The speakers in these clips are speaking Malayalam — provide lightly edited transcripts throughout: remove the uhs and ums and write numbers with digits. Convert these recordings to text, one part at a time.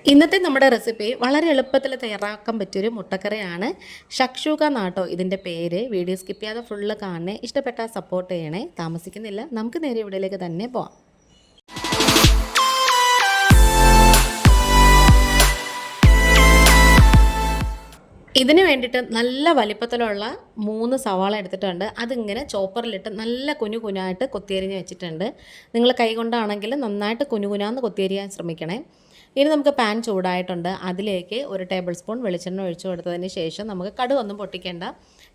ഇന്നത്തെ നമ്മുടെ റെസിപ്പി വളരെ എളുപ്പത്തിൽ തയ്യാറാക്കാൻ പറ്റിയൊരു മുട്ടക്കറിയാണ്. ഷക്ഷൂക എന്നാട്ടോ ഇതിൻ്റെ പേര്. വീഡിയോ സ്കിപ്പ് ചെയ്യാതെ ഫുള്ള് കാണണേ. ഇഷ്ടപ്പെട്ടാൽ സപ്പോർട്ട് ചെയ്യണേ. താമസിക്കുന്നില്ല, നമുക്ക് നേരെ ഇവിടേക്ക് തന്നെ പോവാം. ഇതിന് വേണ്ടിയിട്ട് നല്ല വലിപ്പത്തിലുള്ള 3 സവാള എടുത്തിട്ടുണ്ട്. അതിങ്ങനെ ചോപ്പറിലിട്ട് നല്ല കുനുകുനായിട്ട് കൊത്തിയരിഞ്ഞ് വെച്ചിട്ടുണ്ട്. നിങ്ങൾ കൈ കൊണ്ടാണെങ്കിൽ നന്നായിട്ട് കുനുകുനാന്ന് കൊത്തിയരിയാൻ ശ്രമിക്കണേ. ഇനി നമുക്ക് പാൻ ചൂടായിട്ടുണ്ട്. അതിലേക്ക് 1 ടേബിൾ സ്പൂൺ വെളിച്ചെണ്ണ ഒഴിച്ചു കൊടുത്തതിന് ശേഷം നമുക്ക് കടുകൊന്നും പൊട്ടിക്കേണ്ട.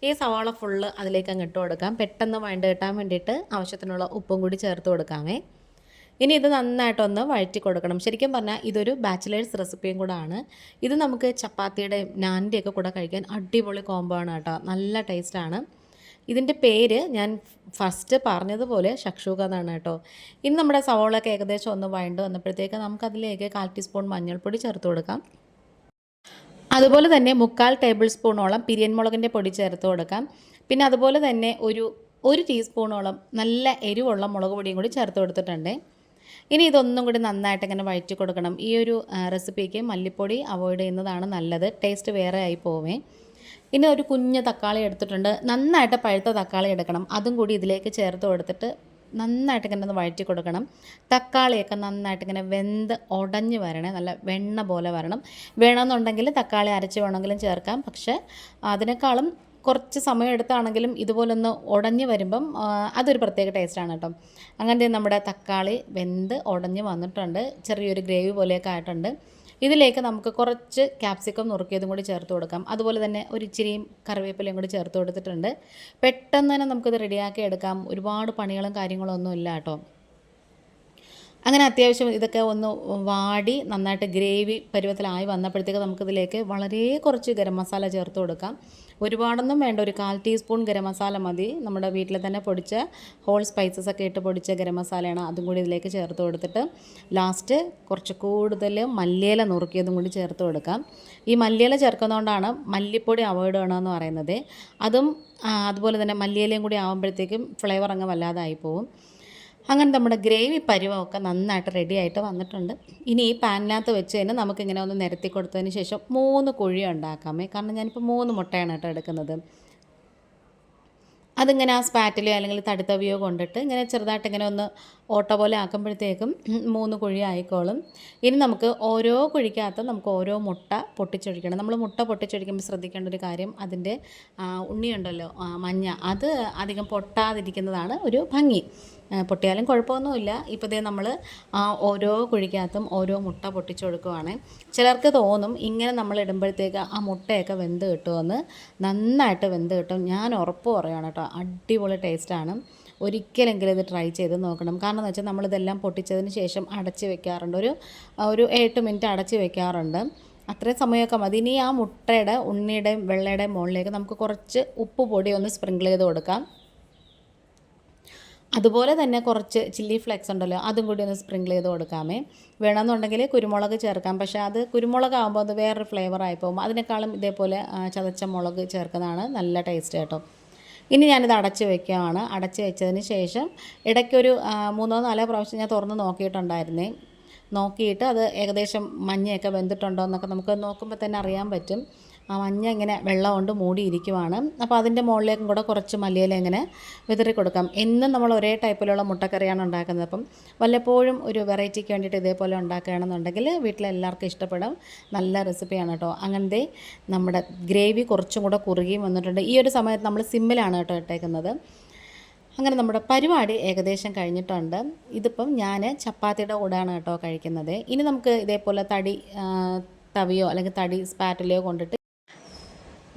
ഈ സവാള ഫുള്ള് അതിലേക്ക് അങ്ങ് ഇട്ട് കൊടുക്കാം. പെട്ടെന്ന് വഴണ്ട് കിട്ടാൻ വേണ്ടിയിട്ട് ആവശ്യത്തിനുള്ള ഉപ്പും കൂടി ചേർത്ത് കൊടുക്കാമേ. ഇനി ഇത് നന്നായിട്ടൊന്ന് വഴറ്റി കൊടുക്കണം. ശരിക്കും പറഞ്ഞാൽ ഇതൊരു ബാച്ചിലേഴ്സ് റെസിപ്പിയും കൂടെ ആണ്. ഇത് നമുക്ക് ചപ്പാത്തിയുടെയും നാനിൻ്റെയൊക്കെ കൂടെ കഴിക്കാൻ അടിപൊളി കോംബോ ആണ് കേട്ടോ. നല്ല ടേസ്റ്റാണ്. ഇതിൻ്റെ പേര് ഞാൻ ഫസ്റ്റ് പറഞ്ഞതുപോലെ ഷക്ഷൂക എന്നാണ് കേട്ടോ. ഇനി നമ്മുടെ സവോളയൊക്കെ ഏകദേശം ഒന്ന് വഴണ്ട് വന്നപ്പോഴത്തേക്ക് നമുക്കതിലേക്ക് 1/4 ടീസ്പൂൺ മഞ്ഞൾപ്പൊടി ചേർത്ത് കൊടുക്കാം. അതുപോലെ തന്നെ 3/4 ടേബിൾ സ്പൂണോളം പിരിയൻ മുളകിൻ്റെ പൊടി ചേർത്ത് കൊടുക്കാം. പിന്നെ അതുപോലെ തന്നെ ഒരു ടീസ്പൂണോളം നല്ല എരിവുള്ള മുളക് പൊടിയും കൂടി ചേർത്ത് കൊടുത്തിട്ടുണ്ട്. ഇനി ഇതൊന്നും കൂടി നന്നായിട്ട് ഇങ്ങനെ വഴറ്റി കൊടുക്കണം. ഈ ഒരു റെസിപ്പിക്ക് മല്ലിപ്പൊടി അവോയ്ഡ് ചെയ്യുന്നതാണ് നല്ലത്. ടേസ്റ്റ് വേറെ ആയി പോവേ. ഇനി ഒരു കുഞ്ഞ് തക്കാളി എടുത്തിട്ടുണ്ട്. നന്നായിട്ട് പഴുത്ത തക്കാളി എടുക്കണം. അതും കൂടി ഇതിലേക്ക് ചേർത്ത് കൊടുത്തിട്ട് നന്നായിട്ട് ഇങ്ങനെ ഒന്ന് വഴറ്റി കൊടുക്കണം. തക്കാളിയൊക്കെ നന്നായിട്ട് ഇങ്ങനെ വെന്ത് ഉടഞ്ഞ് വരണേ. നല്ല വെണ്ണ പോലെ വരണം. വേണമെന്നുണ്ടെങ്കിൽ തക്കാളി അരച്ച് വേണമെങ്കിലും ചേർക്കാം. പക്ഷേ അതിനേക്കാളും കുറച്ച് സമയം എടുത്താണെങ്കിലും ഇതുപോലൊന്ന് ഉടഞ്ഞ് വരുമ്പം അതൊരു പ്രത്യേക ടേസ്റ്റാണ് കേട്ടോ. അങ്ങനെ നമ്മുടെ തക്കാളി വെന്ത് ഉടഞ്ഞ് വന്നിട്ടുണ്ട്. ചെറിയൊരു ഗ്രേവി പോലെയൊക്കെ ആയിട്ടുണ്ട്. ഇതിലേക്ക് നമുക്ക് കുറച്ച് ക്യാപ്സിക്കം നുറുക്കിയതും കൂടി ചേർത്ത് കൊടുക്കാം. അതുപോലെ തന്നെ ഒരു ഇച്ചിരിയും കറിവേപ്പിലയും കൂടി ചേർത്ത് കൊടുത്തിട്ടുണ്ട്. പെട്ടെന്ന് തന്നെ നമുക്കിത് റെഡിയാക്കി എടുക്കാം. ഒരുപാട് പണികളും കാര്യങ്ങളും ഒന്നും ഇല്ല കേട്ടോ. അങ്ങനെ അത്യാവശ്യം ഇതൊക്കെ ഒന്ന് വാടി നന്നായിട്ട് ഗ്രേവി പരുവത്തിലായി വന്നപ്പോഴത്തേക്ക് നമുക്കിതിലേക്ക് വളരെ കുറച്ച് ഗരം മസാല ചേർത്ത് കൊടുക്കാം. ഒരുപാടൊന്നും വേണ്ട. ഒരു 1/4 ടീസ്പൂൺ ഗരം മസാല മതി. നമ്മുടെ വീട്ടിൽ തന്നെ പൊടിച്ച ഹോൾ സ്പൈസസ് ഒക്കെ ഇട്ട് പൊടിച്ച ഗരം മസാലയാണ്. അതും കൂടി ഇതിലേക്ക് ചേർത്ത് കൊടുത്തിട്ട് ലാസ്റ്റ് കുറച്ച് കൂടുതൽ മല്ലിയില നുറുക്കിയതും കൂടി ചേർത്ത് കൊടുക്കാം. ഈ മല്ലിയില ചേർക്കുന്നതുകൊണ്ടാണ് മല്ലിപ്പൊടി അവോയ്ഡ് ചെയ്യണമെന്ന് പറയുന്നത്. അതുപോലെ തന്നെ മല്ലിയിലയും കൂടി ആകുമ്പോഴത്തേക്കും ഫ്ലേവർ അങ്ങ് വല്ലാതായി പോവും. അങ്ങനെ നമ്മുടെ ഗ്രേവി പരുവമൊക്കെ നന്നായിട്ട് റെഡി ആയിട്ട് വന്നിട്ടുണ്ട്. ഇനി ഈ പാനിനകത്ത് വെച്ച് തന്നെ നമുക്കിങ്ങനെ ഒന്ന് നിരത്തി കൊടുത്തതിന് ശേഷം 3 കുഴി ഉണ്ടാക്കാമേ. കാരണം ഞാനിപ്പോൾ 3 മുട്ടയാണ് കേട്ടോ എടുക്കുന്നത്. അതിങ്ങനെ ആ സ്പാറ്റിലോ അല്ലെങ്കിൽ തടിത്തവിയോ കൊണ്ടിട്ട് ഇങ്ങനെ ചെറുതായിട്ട് ഇങ്ങനെ ഒന്ന് ഓട്ട പോലെ ആക്കുമ്പോഴത്തേക്കും 3 കുഴി ആയിക്കോളും. ഇനി നമുക്ക് ഓരോ കുഴിക്കകത്ത് നമുക്ക് ഓരോ മുട്ട പൊട്ടിച്ചൊഴിക്കണം. നമ്മൾ മുട്ട പൊട്ടിച്ചൊഴിക്കുമ്പോൾ ശ്രദ്ധിക്കേണ്ട ഒരു കാര്യം, അതിൻ്റെ ഉണ്ണിയുണ്ടല്ലോ മഞ്ഞ, അത് അധികം പൊട്ടാതിരിക്കുന്നതാണ് ഒരു ഭംഗി. പൊട്ടിയാലും കുഴപ്പമൊന്നുമില്ല. ഇപ്പോൾ ദേ നമ്മൾ ഓരോ കുഴിക്കകത്തും ഓരോ മുട്ട പൊട്ടിച്ചു കൊടുക്കുവാണ്. ചിലർക്ക് തോന്നും ഇങ്ങനെ നമ്മൾ ഇടുമ്പോഴത്തേക്ക് ആ മുട്ടയൊക്കെ വെന്ത് കിട്ടുമെന്ന്. നന്നായിട്ട് വെന്ത് കിട്ടും. ഞാൻ ഉറപ്പ് പറയുകയാണ് കേട്ടോ. അടിപൊളി ടേസ്റ്റാണ്. ഒരിക്കലെങ്കിലും ഇത് ട്രൈ ചെയ്ത് നോക്കണം. കാരണം എന്ന് വെച്ചാൽ നമ്മളിതെല്ലാം പൊട്ടിച്ചതിന് ശേഷം അടച്ച് വെക്കാറുണ്ട്. ഒരു 8 മിനിറ്റ് അടച്ച് വെക്കാറുണ്ട്. അത്രയും സമയമൊക്കെ മതി. ഇനി ആ മുട്ടയുടെ ഉണ്ണിയുടെയും വെള്ളയുടെയും മുകളിലേക്ക് നമുക്ക് കുറച്ച് ഉപ്പ് പൊടി ഒന്ന് സ്പ്രിങ്കിൾ ചെയ്ത് കൊടുക്കാം. അതുപോലെ തന്നെ കുറച്ച് ചില്ലി ഫ്ലേക്സ് ഉണ്ടല്ലോ, അതും കൂടി ഒന്ന് സ്പ്രിങ്കിൾ ചെയ്ത് കൊടുക്കാമേ. വേണമെന്നുണ്ടെങ്കിൽ കുരുമുളക് ചേർക്കാം. പക്ഷേ അത് കുരുമുളകാകുമ്പോൾ അത് വേറൊരു ഫ്ലേവറായി പോകും. അതിനേക്കാളും ഇതേപോലെ ചതച്ച മുളക് ചേർക്കുന്നതാണ് നല്ല ടേസ്റ്റ് കേട്ടോ. ഇനി ഞാനിത് അടച്ച് വെക്കുകയാണ്. അടച്ച് വെച്ചതിന് ശേഷം ഇടയ്ക്കൊരു 3-4 പ്രാവശ്യം ഞാൻ തുറന്ന് നോക്കിയിട്ടുണ്ടായിരുന്നേ. നോക്കിയിട്ട് അത് ഏകദേശം മഞ്ഞയൊക്കെ വെന്തിട്ടുണ്ടോ എന്നൊക്കെ നമുക്ക് നോക്കുമ്പോൾ തന്നെ അറിയാൻ പറ്റും. ആ മഞ്ഞ ഇങ്ങനെ വെള്ളം കൊണ്ട് മൂടിയിരിക്കുവാണ്. അപ്പോൾ അതിൻ്റെ മുകളിലേക്കും കൂടെ കുറച്ച് മല്ലിയില ഇങ്ങനെ വിതറി കൊടുക്കാം. എന്നും നമ്മൾ ഒരേ ടൈപ്പിലുള്ള മുട്ടക്കറിയാണ് ഉണ്ടാക്കുന്നത്. അപ്പം വല്ലപ്പോഴും ഒരു വെറൈറ്റിക്ക് വേണ്ടിയിട്ട് ഇതേപോലെ ഉണ്ടാക്കുകയാണെന്നുണ്ടെങ്കിൽ വീട്ടിലെല്ലാവർക്കും ഇഷ്ടപ്പെടും. നല്ല റെസിപ്പിയാണ് കേട്ടോ. അങ്ങനത്തെ നമ്മുടെ ഗ്രേവി കുറച്ചും കൂടെ കുറുകിയും വന്നിട്ടുണ്ട്. ഈ ഒരു സമയത്ത് നമ്മൾ സിമ്മിലാണ് കേട്ടോ ഇട്ടേക്കുന്നത്. അങ്ങനെ നമ്മുടെ പരിപാടി ഏകദേശം കഴിഞ്ഞിട്ടുണ്ട്. ഇതിപ്പം ഞാൻ ചപ്പാത്തിയുടെ കൂടെയാണ് കേട്ടോ കഴിക്കുന്നത്. ഇനി നമുക്ക് ഇതേപോലെ തവിയോ അല്ലെങ്കിൽ തടി സ്പാറ്റിലോ കൊണ്ടിട്ട്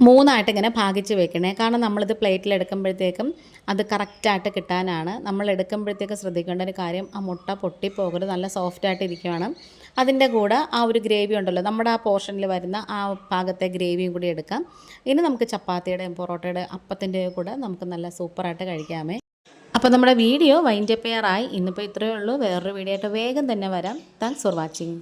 3ആയിട്ട് ഇങ്ങനെ ഭാഗിച്ച് വെക്കണേ. കാരണം നമ്മളിത് പ്ലേറ്റിൽ എടുക്കുമ്പോഴത്തേക്കും അത് കറക്റ്റായിട്ട് കിട്ടാനാണ്. നമ്മൾ എടുക്കുമ്പോഴത്തേക്ക് ശ്രദ്ധിക്കേണ്ട ഒരു കാര്യം, ആ മുട്ട പൊട്ടിപ്പോകരുത്. നല്ല സോഫ്റ്റായിട്ട് ഇരിക്കുകയാണ്. അതിൻ്റെ കൂടെ ആ ഒരു ഗ്രേവി ഉണ്ടല്ലോ, നമ്മുടെ ആ പോർഷനിൽ വരുന്ന ആ ഭാഗത്തെ ഗ്രേവിയും കൂടി എടുക്കാം. ഇനി നമുക്ക് ചപ്പാത്തിയുടെയും പൊറോട്ടയുടെ അപ്പത്തിൻ്റെയും കൂടെ നമുക്ക് നല്ല സൂപ്പറായിട്ട് കഴിക്കാമേ. അപ്പോൾ നമ്മുടെ വീഡിയോ വൈൻഡപ്പ് ചെയ്യാറായി. ഇന്നിപ്പോൾ ഇത്രയേ ഉള്ളൂ. വേറൊരു വീഡിയോ ആയിട്ട് വേഗം തന്നെ വരാം. Thanks for watching.